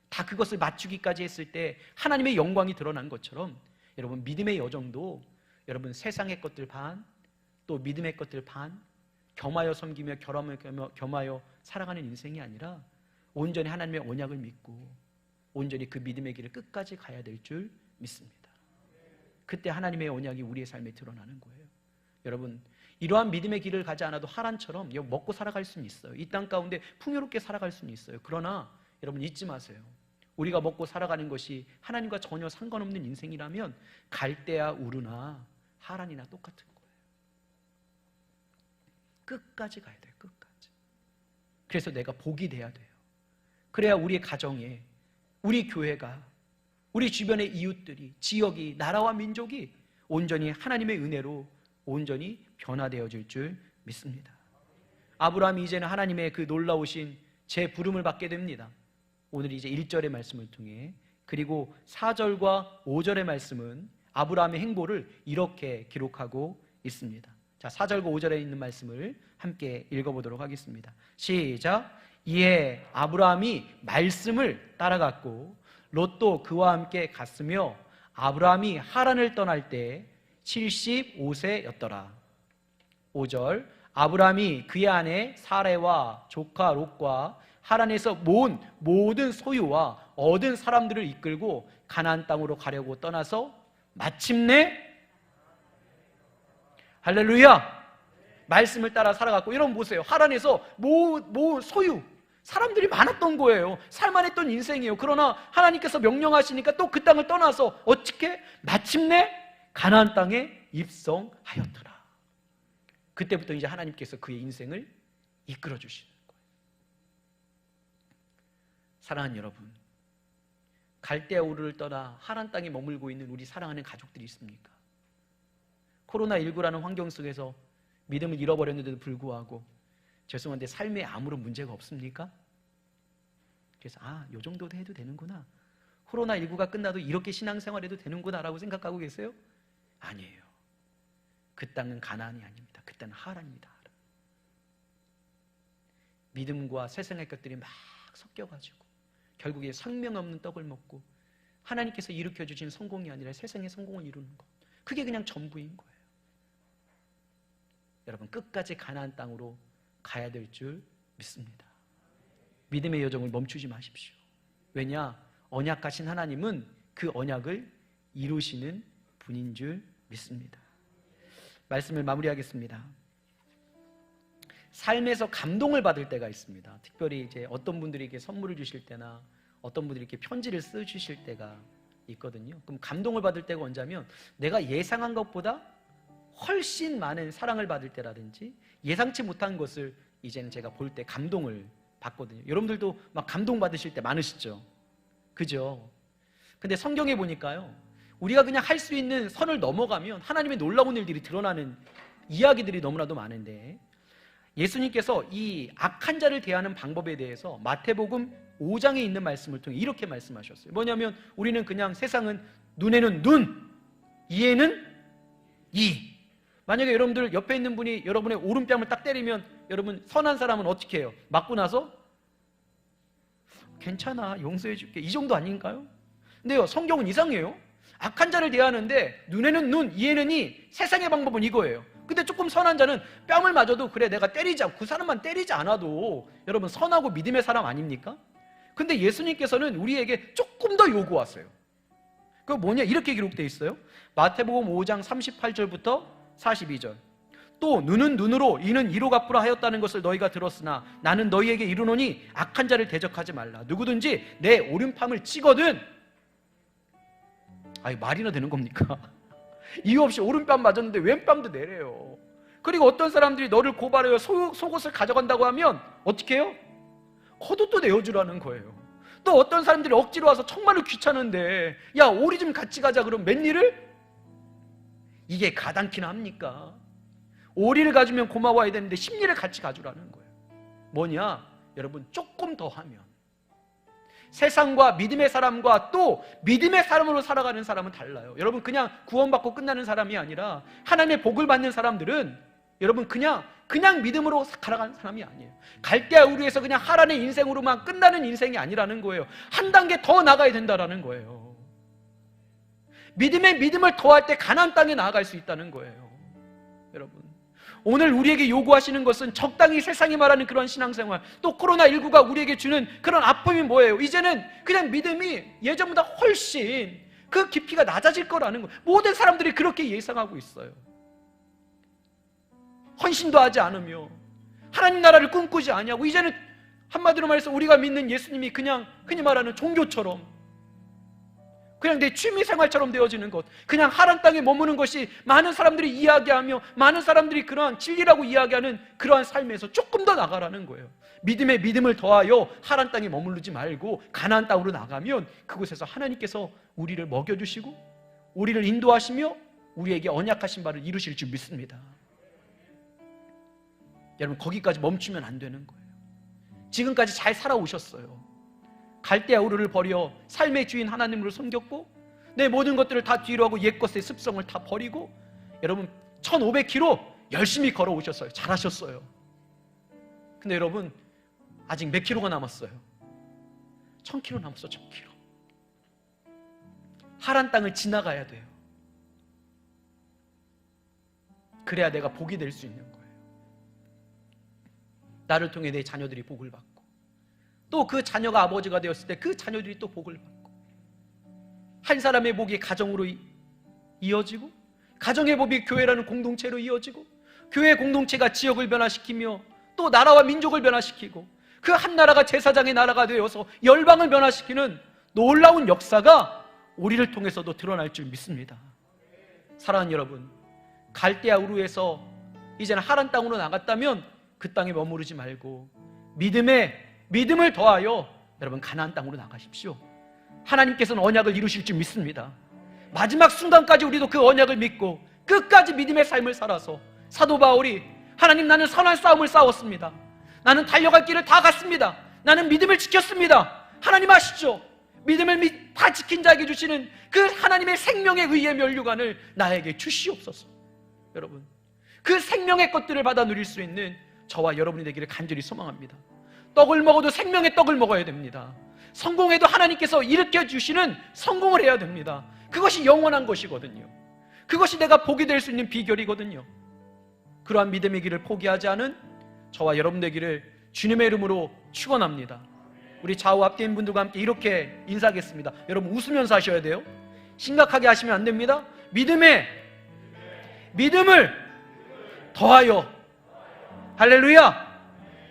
다 그것을 맞추기까지 했을 때 하나님의 영광이 드러난 것처럼 여러분, 믿음의 여정도 여러분 세상의 것들 반, 또 믿음의 것들 반, 겸하여 섬기며 겸하여 살아가는 인생이 아니라 온전히 하나님의 언약을 믿고 온전히 그 믿음의 길을 끝까지 가야 될 줄 믿습니다. 그때 하나님의 언약이 우리의 삶에 드러나는 거예요. 여러분, 이러한 믿음의 길을 가지 않아도 하란처럼 먹고 살아갈 수는 있어요. 이 땅 가운데 풍요롭게 살아갈 수는 있어요. 그러나 여러분 잊지 마세요. 우리가 먹고 살아가는 것이 하나님과 전혀 상관없는 인생이라면 갈대아 우르나 하란이나 똑같은 거예요. 끝까지 가야 돼요. 끝까지. 그래서 내가 복이 돼야 돼요. 그래야 우리의 가정에, 우리 교회가, 우리 주변의 이웃들이, 지역이, 나라와 민족이 온전히 하나님의 은혜로 온전히 변화되어질 줄 믿습니다. 아브라함이 이제는 하나님의 그 놀라우신 제 부름을 받게 됩니다. 오늘 이제 1절의 말씀을 통해, 그리고 4절과 5절의 말씀은 아브라함의 행보를 이렇게 기록하고 있습니다. 자, 4절과 5절에 있는 말씀을 함께 읽어보도록 하겠습니다. 시작. 이에 아브라함이 말씀을 따라갔고 롯도 그와 함께 갔으며 아브라함이 하란을 떠날 때 75세였더라. 5절. 아브라함이 그의 아내 사레와 조카 롯과 하란에서 모은 모든 소유와 얻은 사람들을 이끌고 가나안 땅으로 가려고 떠나서 마침내, 할렐루야, 말씀을 따라 살아갔고, 여러분 보세요. 하란에서 모은 소유, 사람들이 많았던 거예요. 살만했던 인생이에요. 그러나 하나님께서 명령하시니까 또 그 땅을 떠나서 어떻게? 마침내 가나안 땅에 입성하였더라. 그때부터 이제 하나님께서 그의 인생을 이끌어 주시는 거예요. 사랑하는 여러분, 갈대아 우르를 떠나 하란 땅에 머물고 있는 우리 사랑하는 가족들이 있습니까? 코로나19라는 환경 속에서 믿음을 잃어버렸는데도 불구하고 죄송한데 삶에 아무런 문제가 없습니까? 그래서 요 정도도 해도 되는구나, 코로나19가 끝나도 이렇게 신앙생활해도 되는구나 라고 생각하고 계세요? 아니에요. 그 땅은 가나안이 아닙니다. 그 땅은 하란입니다. 믿음과 세상의 것들이 막 섞여가지고 결국에 생명 없는 떡을 먹고 하나님께서 일으켜주신 성공이 아니라 세상의 성공을 이루는 것, 그게 그냥 전부인 거예요. 여러분, 끝까지 가나안 땅으로 가야 될 줄 믿습니다. 믿음의 여정을 멈추지 마십시오. 왜냐? 언약하신 하나님은 그 언약을 이루시는 분인 줄 믿습니다. 말씀을 마무리하겠습니다. 삶에서 감동을 받을 때가 있습니다. 특별히 이제 어떤 분들에게 선물을 주실 때나 어떤 분들이 이렇게 편지를 써주실 때가 있거든요. 그럼 감동을 받을 때가 언제냐면 내가 예상한 것보다 훨씬 많은 사랑을 받을 때라든지 예상치 못한 것을 이제는 제가 볼 때 감동을 받거든요. 여러분들도 막 감동 받으실 때 많으시죠? 그죠? 근데 성경에 보니까요, 우리가 그냥 할 수 있는 선을 넘어가면 하나님의 놀라운 일들이 드러나는 이야기들이 너무나도 많은데, 예수님께서 이 악한 자를 대하는 방법에 대해서 마태복음 5장에 있는 말씀을 통해 이렇게 말씀하셨어요. 뭐냐면 우리는 그냥 세상은 눈에는 눈, 이에는 이. 만약에 여러분들 옆에 있는 분이 여러분의 오른뺨을 딱 때리면 여러분 선한 사람은 어떻게 해요? 맞고 나서 괜찮아, 용서해 줄게, 이 정도 아닌가요? 근데요, 성경은 이상해요. 악한 자를 대하는데 눈에는 눈, 이에는 이. 세상의 방법은 이거예요. 근데 조금 선한 자는 뺨을 맞아도 그래, 내가 때리지 않고 그 사람만 때리지 않아도 여러분 선하고 믿음의 사람 아닙니까? 근데 예수님께서는 우리에게 조금 더 요구하세요. 그거 뭐냐? 이렇게 기록되어 있어요. 마태복음 5장 38절부터 42절. 또 눈은 눈으로 이는 이로 갚으라 하였다는 것을 너희가 들었으나 나는 너희에게 이르노니 악한 자를 대적하지 말라. 누구든지 내 오른팔을 치거든, 아니 말이나 되는 겁니까? 이유 없이 오른뺨 맞았는데 왼뺨도 내래요. 그리고 어떤 사람들이 너를 고발해요. 속옷을 가져간다고 하면 어떻게 해요? 겉옷도 내어주라는 거예요. 또 어떤 사람들이 억지로 와서 정말로 귀찮은데 야 오리 좀 같이 가자 그러면 맨일을? 이게 가당키나 합니까? 오리를 가주면 고마워야 되는데 십리를 같이 가주라는 거예요. 뭐냐? 여러분, 조금 더 하면 세상과 믿음의 사람과 또 믿음의 사람으로 살아가는 사람은 달라요. 여러분, 그냥 구원받고 끝나는 사람이 아니라 하나님의 복을 받는 사람들은 여러분 그냥 믿음으로 살아가는 사람이 아니에요. 갈대아 우르에서 그냥 하란의 인생으로만 끝나는 인생이 아니라는 거예요. 한 단계 더 나가야 된다라는 거예요. 믿음에 믿음을 더할 때 가나안 땅에 나아갈 수 있다는 거예요. 여러분, 오늘 우리에게 요구하시는 것은 적당히 세상이 말하는 그런 신앙생활, 또 코로나19가 우리에게 주는 그런 아픔이 뭐예요? 이제는 그냥 믿음이 예전보다 훨씬 그 깊이가 낮아질 거라는 거예요. 모든 사람들이 그렇게 예상하고 있어요. 헌신도 하지 않으며 하나님 나라를 꿈꾸지 않냐고, 이제는 한마디로 말해서 우리가 믿는 예수님이 그냥 흔히 말하는 종교처럼, 그냥 내 취미생활처럼 되어지는 것, 그냥 하란 땅에 머무는 것이 많은 사람들이 이야기하며 많은 사람들이 그러한 진리라고 이야기하는 그러한 삶에서 조금 더 나가라는 거예요. 믿음에 믿음을 더하여 하란 땅에 머무르지 말고 가나안 땅으로 나가면 그곳에서 하나님께서 우리를 먹여주시고 우리를 인도하시며 우리에게 언약하신 바를 이루실 줄 믿습니다. 여러분, 거기까지 멈추면 안 되는 거예요. 지금까지 잘 살아오셨어요. 갈대아 우르를 버려 삶의 주인 하나님으로 섬겼고 내 모든 것들을 다 뒤로 하고 옛것의 습성을 다 버리고 여러분 1500km 열심히 걸어오셨어요. 잘하셨어요. 근데 여러분 아직 몇 킬로가 남았어요? 1000km 남았어. 1000km. 하란 땅을 지나가야 돼요. 그래야 내가 복이 될 수 있는 거예요. 나를 통해 내 자녀들이 복을 받고 또 그 자녀가 아버지가 되었을 때 그 자녀들이 또 복을 받고, 한 사람의 복이 가정으로 이어지고 가정의 복이 교회라는 공동체로 이어지고 교회 공동체가 지역을 변화시키며 또 나라와 민족을 변화시키고 그 한 나라가 제사장의 나라가 되어서 열방을 변화시키는 놀라운 역사가 우리를 통해서도 드러날 줄 믿습니다. 사랑하는 여러분, 갈대아 우르에서 이제는 하란 땅으로 나갔다면 그 땅에 머무르지 말고 믿음을 더하여 여러분 가나안 땅으로 나가십시오. 하나님께서는 언약을 이루실 줄 믿습니다. 마지막 순간까지 우리도 그 언약을 믿고 끝까지 믿음의 삶을 살아서 사도 바울이 하나님, 나는 선한 싸움을 싸웠습니다. 나는 달려갈 길을 다 갔습니다. 나는 믿음을 지켰습니다. 하나님 아시죠? 믿음을 다 지킨 자에게 주시는 그 하나님의 생명의 의의 면류관을 나에게 주시옵소서. 여러분, 그 생명의 것들을 받아 누릴 수 있는 저와 여러분이 되기를 간절히 소망합니다. 떡을 먹어도 생명의 떡을 먹어야 됩니다. 성공해도 하나님께서 일으켜 주시는 성공을 해야 됩니다. 그것이 영원한 것이거든요. 그것이 내가 복이 될 수 있는 비결이거든요. 그러한 믿음의 길을 포기하지 않은 저와 여러분 되기를 주님의 이름으로 축원합니다. 우리 좌우 앞뒤 있는 분들과 함께 이렇게 인사하겠습니다. 여러분 웃으면서 하셔야 돼요. 심각하게 하시면 안 됩니다. 믿음을 더하여. 할렐루야.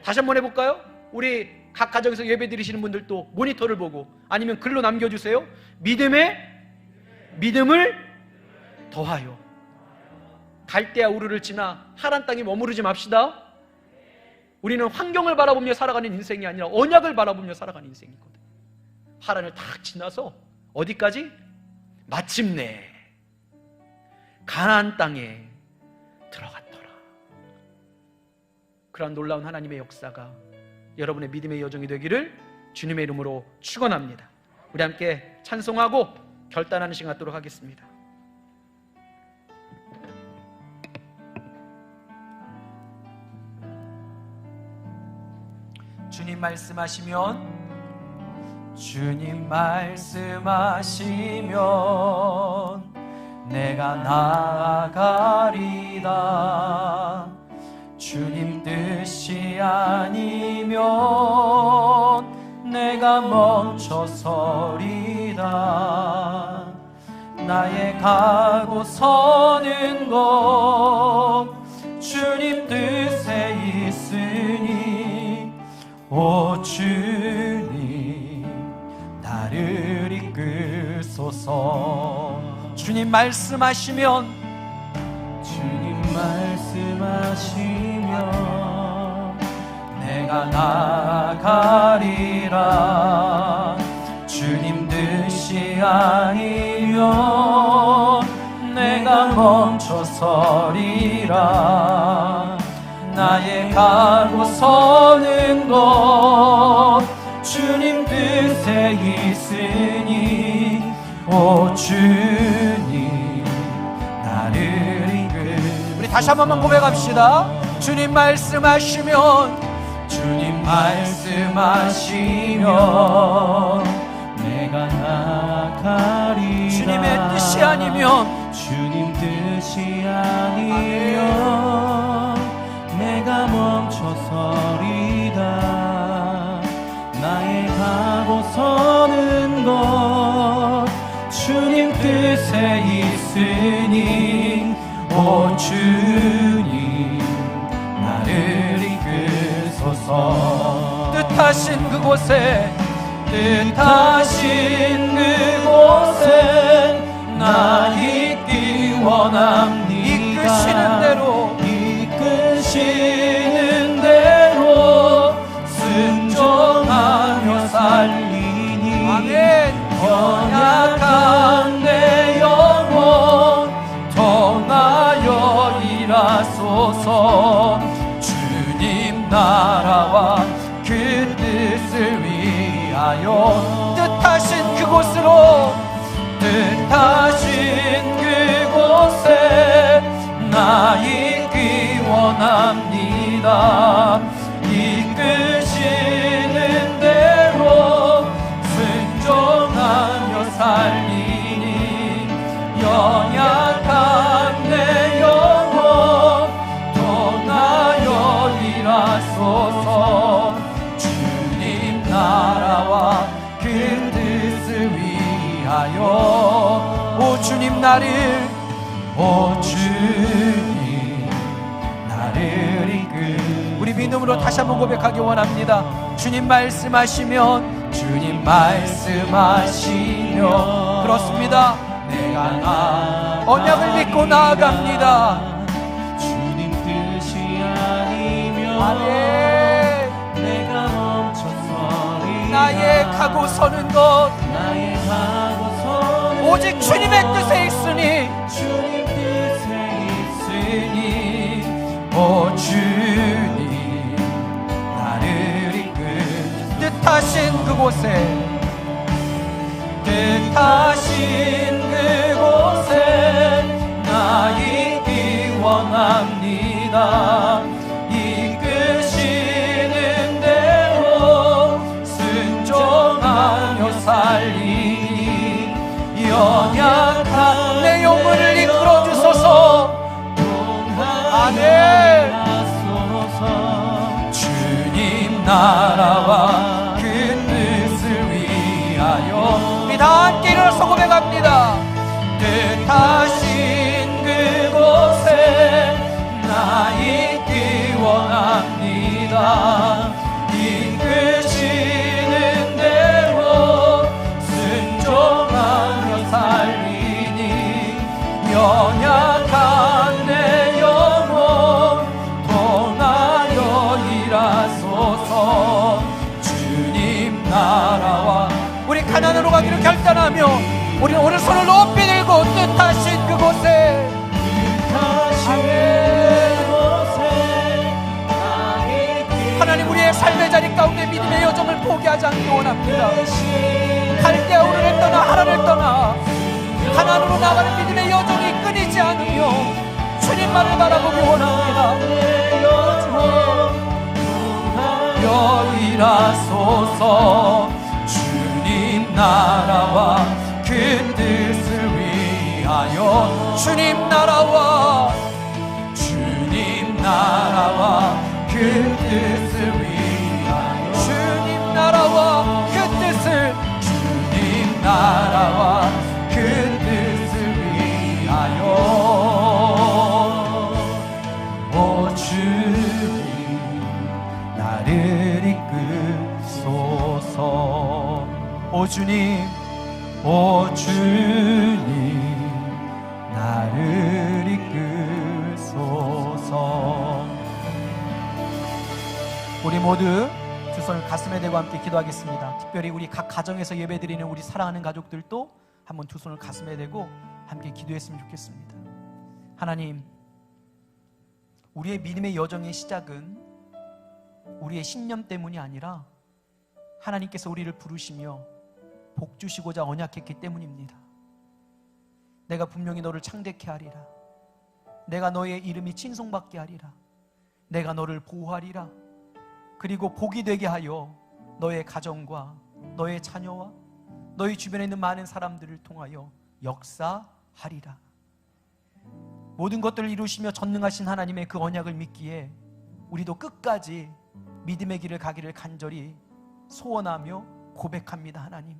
다시 한번 해볼까요? 우리 각 가정에서 예배 드리시는 분들도 모니터를 보고 아니면 글로 남겨주세요. 믿음을 더하여. 갈대아 우르를 지나 하란 땅에 머무르지 맙시다. 우리는 환경을 바라보며 살아가는 인생이 아니라 언약을 바라보며 살아가는 인생이거든요. 하란을 딱 지나서 어디까지? 마침내 가나안 땅에 들어갔더라. 그러한 놀라운 하나님의 역사가 여러분의 믿음의 여정이 되기를 주님의 이름으로 축원합니다. 우리 함께 찬송하고 결단하는 시간 갖도록 하겠습니다. 주님 말씀하시면 내가 나아가리다. 주님 뜻이 아니면 내가 멈춰서리다. 나의 가고 서는 것 주님 뜻에 있으니 오 주님 나를 이끌소서. 주님 말씀하시면 내가 나아가리라. 주님 뜻이 아니면 내가 멈춰서리라. 나의 가고 서는 것 주님 뜻에 있으니 오 주님 나를 이끌. 우리 다시 한 번만 고백합시다. 주님 말씀하시면 내가 나아가리라. 주님의 뜻이 아니면 서리다. 나의 가고 서는 것 주님 뜻에 있으니 오 주님 나를 이끄소서. 뜻하신 그곳에 나 있기 원합니다. 이끄시는 대로 순종하며 살리니 아멘. 연약한 내 영혼 통하여 일하소서. 주님 나라와 그 뜻을 위하여 뜻하신 그곳으로 나 있기 원합니다. 이끄시는 대로 순종하며 살리니 연약한 내 영혼 통하여 일하소서. 주님 나라와 그 뜻을 위하여 오 주님 나를 우리 믿음으로 다시 한번 고백하기 원합니다. 주님 말씀하시면 그렇습니다. 내가 언약을 믿고 나아갑니다. 주님 뜻이 아니면 아멘. 내가 멈춰서리라. 나의 가고 서는 것 오직 주님의 뜻에 있으니 주님 뜻에 있으니 오 주님 나를 이끌 뜻하신 그곳에 나 있기 원합니다. 이끄시는 대로 순종하며 살리니 연약한 내 영혼을 이끌어 주소서. 아멘. 주님 나라와 그 뜻을 위하여 우리 다 함께 일어나서 고백합니다. 뜻하신 그곳에 나 있기 원합니다. 이끄시는 대로 순종하며 살리니 연약한 내 영혼 통하여 일하소서. 주님 나라와 우리 가나안으로 가기를 결단하며 우리는 오른손을 높이 들고 뜻하신 그곳에 하나님 우리의 삶의 자리 가운데 믿음의 여정을 포기하지 않기 원합니다. 갈대아 우르를 떠나 하란을 떠나 가나안으로 나가는 믿음의 여정이 끊이지 않으며 주님만을 바라보기 원합니다. 일하소서. 주님 나라와 그 뜻을 위하여 주님 나라와 그 뜻을 위하여 주님 나라와 그 뜻을 주님 나라와 그 뜻을 위하여 오 주님 나를 이끄소서. 오 주님 나를 이끄소서. 우리 모두 두 손을 가슴에 대고 함께 기도하겠습니다. 특별히 우리 각 가정에서 예배드리는 우리 사랑하는 가족들도 한번 두 손을 가슴에 대고 함께 기도했으면 좋겠습니다. 하나님, 우리의 믿음의 여정의 시작은 우리의 신념 때문이 아니라 하나님께서 우리를 부르시며 복 주시고자 언약했기 때문입니다. 내가 분명히 너를 창대케 하리라. 내가 너의 이름이 칭송받게 하리라. 내가 너를 보호하리라. 그리고 복이 되게 하여 너의 가정과 너의 자녀와 너희 주변에 있는 많은 사람들을 통하여 역사하리라. 모든 것들을 이루시며 전능하신 하나님의 그 언약을 믿기에 우리도 끝까지 믿음의 길을 가기를 간절히 소원하며 고백합니다. 하나님,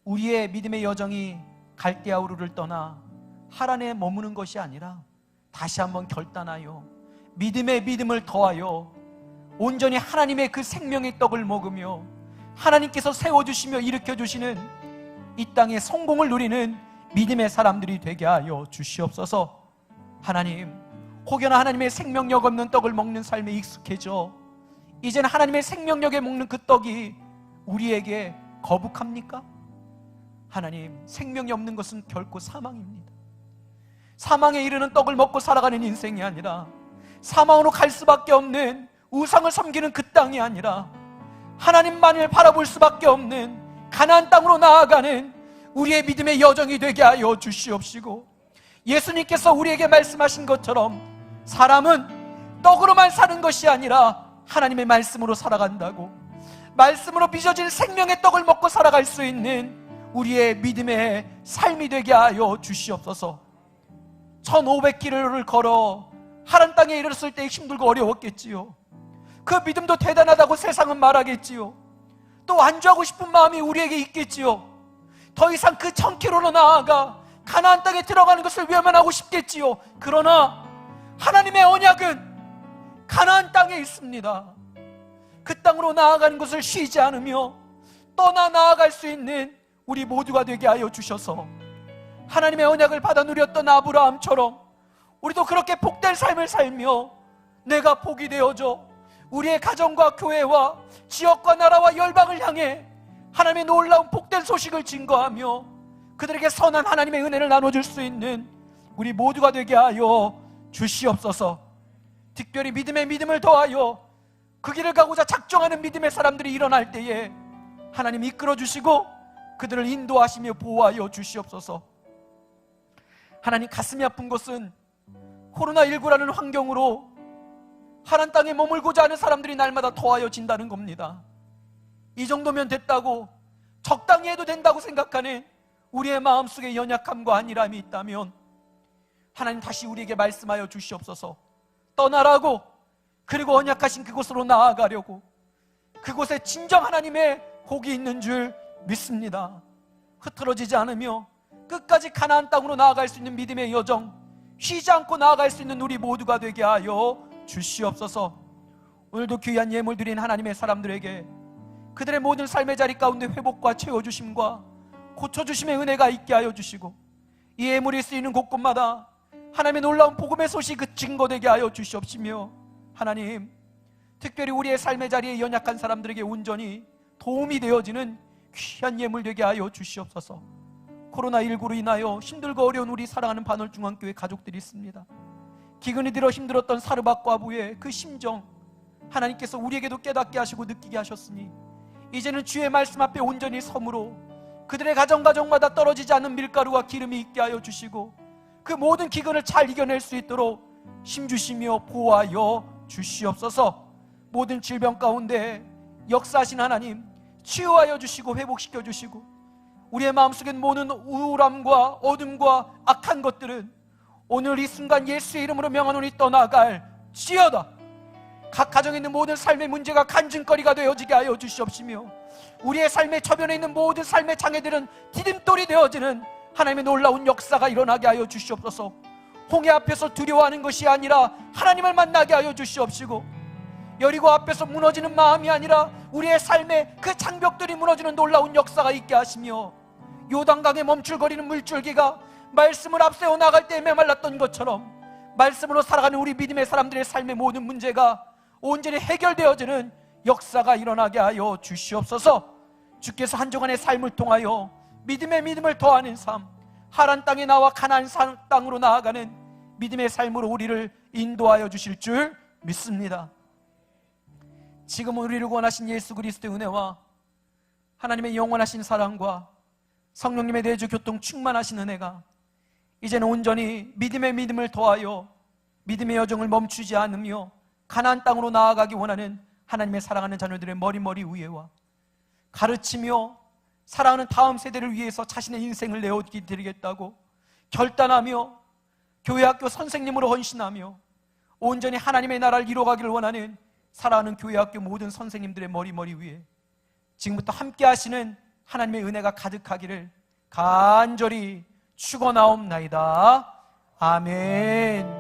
우리의 믿음의 여정이 갈대아우르를 떠나 하란에 머무는 것이 아니라 다시 한번 결단하여 믿음의 믿음을 더하여 온전히 하나님의 그 생명의 떡을 먹으며 하나님께서 세워주시며 일으켜주시는 이 땅의 성공을 누리는 믿음의 사람들이 되게 하여 주시옵소서. 하나님, 혹여나 하나님의 생명력 없는 떡을 먹는 삶에 익숙해져 이제는 하나님의 생명력에 먹는 그 떡이 우리에게 거북합니까? 하나님, 생명이 없는 것은 결코 사망입니다. 사망에 이르는 떡을 먹고 살아가는 인생이 아니라 사망으로 갈 수밖에 없는 우상을 섬기는 그 땅이 아니라 하나님만을 바라볼 수밖에 없는 가나안 땅으로 나아가는 우리의 믿음의 여정이 되게 하여 주시옵시고, 예수님께서 우리에게 말씀하신 것처럼 사람은 떡으로만 사는 것이 아니라 하나님의 말씀으로 살아간다고, 말씀으로 빚어진 생명의 떡을 먹고 살아갈 수 있는 우리의 믿음의 삶이 되게 하여 주시옵소서. 1500km를 걸어 하란 땅에 이르렀을 때 힘들고 어려웠겠지요. 그 믿음도 대단하다고 세상은 말하겠지요. 또 완주하고 싶은 마음이 우리에게 있겠지요. 더 이상 그 1000km로 나아가 가나안 땅에 들어가는 것을 외면하고 싶겠지요. 그러나 하나님의 언약은 가나안 땅에 있습니다. 그 땅으로 나아가는 것을 쉬지 않으며 떠나 나아갈 수 있는 우리 모두가 되게 하여 주셔서 하나님의 언약을 받아 누렸던 아브라함처럼 우리도 그렇게 복된 삶을 살며 내가 복이 되어져 우리의 가정과 교회와 지역과 나라와 열방을 향해 하나님의 놀라운 복된 소식을 증거하며 그들에게 선한 하나님의 은혜를 나눠줄 수 있는 우리 모두가 되게 하여 주시옵소서. 특별히 믿음의 믿음을 더하여 그 길을 가고자 작정하는 믿음의 사람들이 일어날 때에 하나님 이끌어주시고 그들을 인도하시며 보호하여 주시옵소서. 하나님, 가슴이 아픈 것은 코로나19라는 환경으로 하란 땅에 머물고자 하는 사람들이 날마다 더하여진다는 겁니다. 이 정도면 됐다고, 적당히 해도 된다고 생각하는 우리의 마음속에 연약함과 안일함이 있다면 하나님 다시 우리에게 말씀하여 주시옵소서. 떠나라고, 그리고 언약하신 그곳으로 나아가려고, 그곳에 진정 하나님의 복이 있는 줄 믿습니다. 흐트러지지 않으며 끝까지 가나안 땅으로 나아갈 수 있는 믿음의 여정, 쉬지 않고 나아갈 수 있는 우리 모두가 되게 하여 주시옵소서. 오늘도 귀한 예물 드린 하나님의 사람들에게 그들의 모든 삶의 자리 가운데 회복과 채워주심과 고쳐주심의 은혜가 있게 하여 주시고, 이 예물이 쓰이는 곳곳마다 하나님의 놀라운 복음의 소식이 증거되게 하여 주시옵시며, 하나님, 특별히 우리의 삶의 자리에 연약한 사람들에게 온전히 도움이 되어지는 귀한 예물 되게 하여 주시옵소서. 코로나19로 인하여 힘들고 어려운 우리 사랑하는 반월중앙교회 가족들이 있습니다. 기근이 들어 힘들었던 사르밧 과부의 그 심정 하나님께서 우리에게도 깨닫게 하시고 느끼게 하셨으니 이제는 주의 말씀 앞에 온전히 섬으로 그들의 가정마다 떨어지지 않는 밀가루와 기름이 있게 하여 주시고 그 모든 기근을 잘 이겨낼 수 있도록 힘주시며 보호하여 주시옵소서. 모든 질병 가운데 역사하신 하나님, 치유하여 주시고 회복시켜 주시고, 우리의 마음속엔 모든 우울함과 어둠과 악한 것들은 오늘 이 순간 예수의 이름으로 명하노니 떠나갈 지어다. 각 가정에 있는 모든 삶의 문제가 간증거리가 되어지게 하여 주시옵시며, 우리의 삶의 저변에 있는 모든 삶의 장애들은 디딤돌이 되어지는 하나님의 놀라운 역사가 일어나게 하여 주시옵소서. 홍해 앞에서 두려워하는 것이 아니라 하나님을 만나게 하여 주시옵시고, 여리고 앞에서 무너지는 마음이 아니라 우리의 삶의 그 장벽들이 무너지는 놀라운 역사가 있게 하시며, 요단강에 멈출거리는 물줄기가 말씀을 앞세워 나갈 때 메말랐던 것처럼 말씀으로 살아가는 우리 믿음의 사람들의 삶의 모든 문제가 온전히 해결되어지는 역사가 일어나게 하여 주시옵소서. 주께서 한 주간의 삶을 통하여 믿음의 믿음을 더하는 삶, 하란 땅에 나와 가나안 땅으로 나아가는 믿음의 삶으로 우리를 인도하여 주실 줄 믿습니다. 지금 우리를 구원하신 예수 그리스도의 은혜와 하나님의 영원하신 사랑과 성령님의 내주 교통 충만하신 은혜가 이제는 온전히 믿음의 믿음을 더하여 믿음의 여정을 멈추지 않으며 가나안 땅으로 나아가기 원하는 하나님의 사랑하는 자녀들의 머리 위에와 가르치며 사랑하는 다음 세대를 위해서 자신의 인생을 내어드리겠다고 결단하며 교회 학교 선생님으로 헌신하며 온전히 하나님의 나라를 이루어가기를 원하는 사랑하는 교회학교 모든 선생님들의 머리 위에 지금부터 함께 하시는 하나님의 은혜가 가득하기를 간절히 축원하옵나이다. 아멘.